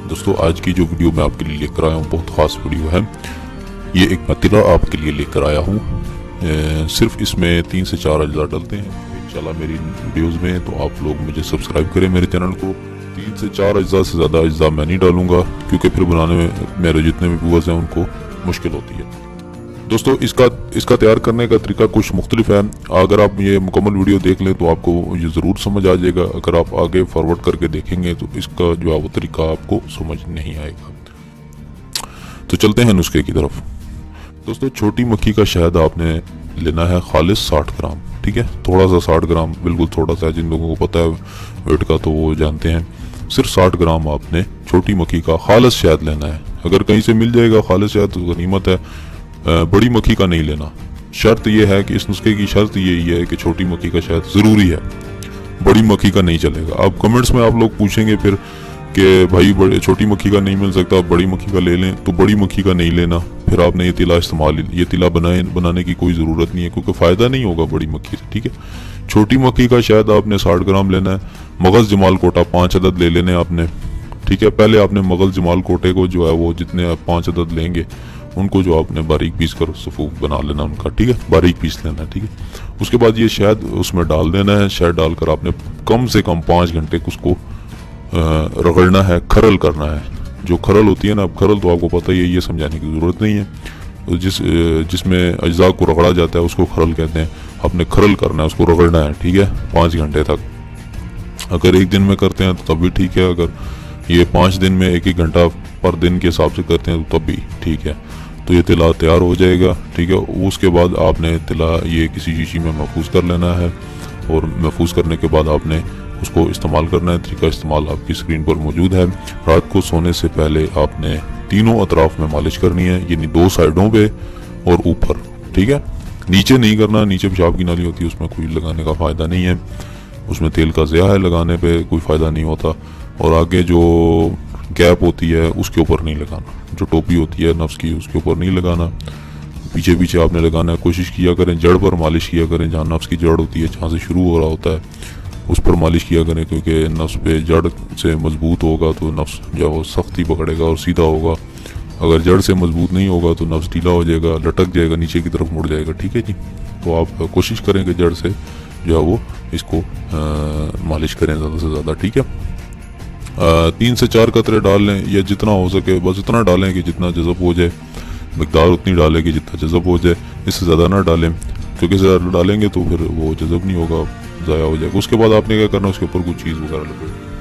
दोस्तों आज की जो वीडियो मैं आपके लिए लेकर आया हूँ बहुत ख़ास वीडियो है। ये एक पतीला आपके लिए लेकर आया हूँ। सिर्फ इसमें 3 से 4 अज्जा डलते हैं इंशाल्लाह मेरी वीडियोस में। तो आप लोग मुझे सब्सक्राइब करें मेरे चैनल को। 3 से 4 अज्जा से ज़्यादा अज्जा मैं नहीं डालूंगा क्योंकि फिर बनाने में मेरे जितने भी व्यूअर्स हैं उनको मुश्किल होती है। दोस्तों इसका तैयार करने का तरीका कुछ मुख्तलिफ है। अगर आप ये मुकम्मल वीडियो देख लें तो आपको ये ज़रूर समझ आ जाएगा। अगर आप आगे फॉरवर्ड करके देखेंगे तो इसका जो है वो तरीका आपको समझ नहीं आएगा। तो चलते हैं नुस्खे की तरफ। दोस्तों छोटी मक्खी का शहद आपने लेना है खालिस 60 ग्राम, ठीक है। थोड़ा सा 60 ग्राम, बिल्कुल थोड़ा सा, जिन लोगों को पता है वेट का तो वो जानते हैं। सिर्फ 60 ग्राम आपने छोटी मक्खी का खालिस शहद लेना है। अगर कहीं से मिल जाएगा खालिस शहद तो गनीमत है। बड़ी मक्खी का नहीं लेना। शर्त यह है कि इस नुस्खे की शर्त यही है कि छोटी मक्खी का शहद ज़रूरी है, बड़ी मक्खी का नहीं चलेगा। अब कमेंट्स में आप लोग पूछेंगे फिर कि भाई छोटी मक्खी का नहीं मिल सकता, बड़ी मक्खी का ले लें। तो बड़ी मक्खी का नहीं लेना, फिर आपने ये तिला बनाने की कोई ज़रूरत नहीं है क्योंकि फ़ायदा नहीं होगा बड़ी मक्खी से, ठीक है। छोटी मक्खी का शहद आपने 60 ग्राम लेना है। मगज़ जमाल कोटा 5 अदद ले लेने आपने, ठीक है। पहले आपने मगज़ जमाल कोटे को जो है वो जितने आप 5 अदद लेंगे उनको जो आपने बारीक पीस कर सफूफ बना लेना उनका, ठीक है। बारीक पीस लेना है, ठीक है। उसके बाद ये शहद उसमें डाल देना है। शहद डालकर आपने कम से कम 5 घंटे उसको रगड़ना है, खरल करना है। जो खरल होती है ना, अब खरल तो आपको पता ही है, ये समझाने की ज़रूरत नहीं है। तो जिसमें अज्जा को रगड़ा जाता है उसको खरल कहते हैं। आपने खरल करना है, उसको रगड़ना है, ठीक है, 5 घंटे तक। अगर एक दिन में करते हैं तो तब भी ठीक है। अगर ये 5 दिन में 1-1 घंटा पर दिन के हिसाब से करते हैं तो तब भी ठीक है। तो ये तिला तैयार हो जाएगा, ठीक है। उसके बाद आपने तिला ये किसी शीशी में महफूज कर लेना है और महफूज करने के बाद आपने उसको इस्तेमाल करना है। तरीका इस्तेमाल आपकी स्क्रीन पर मौजूद है। रात को सोने से पहले आपने तीनों अतराफ में मालिश करनी है, यानी 2 साइडों पे और ऊपर, ठीक है। नीचे नहीं करना, नीचे पेशाब की नाली होती है उसमें कोई लगाने का फ़ायदा नहीं है। उसमें तेल का ज़िया है, लगाने पे कोई फ़ायदा नहीं होता। और आगे जो गैप होती है उसके ऊपर नहीं लगाना। जो टोपी होती है नफ्स की उसके ऊपर नहीं लगाना, पीछे पीछे आपने लगाना है। कोशिश किया करें जड़ पर मालिश किया करें, जहाँ नफ्स की जड़ होती है, जहाँ से शुरू हो रहा होता है उस पर मालिश किया करें क्योंकि नफ्स पे जड़ से मजबूत होगा तो नफ्स जो वो सख्ती पकड़ेगा और सीधा होगा। अगर जड़ से मजबूत नहीं होगा तो नफ्स ढीला हो जाएगा, लटक जाएगा, नीचे की तरफ मुड़ जाएगा, ठीक है जी। तो आप कोशिश करें कि जड़ से जो है वो इसको मालिश करें ज़्यादा से ज़्यादा, ठीक है। 3 से 4 कतरे डाल लें या जितना हो सके बस इतना डालें कि जितना जज़ब हो जाए। मिकदार उतनी डालें कि जितना जज़ब हो जाए, इससे ज़्यादा ना डालें क्योंकि ज़्यादा डालेंगे तो फिर वो जज़ब नहीं होगा, ज़ाया हो जाएगा। उसके बाद आपने क्या करना है, उसके ऊपर कुछ चीज़ वगैरह लगानी।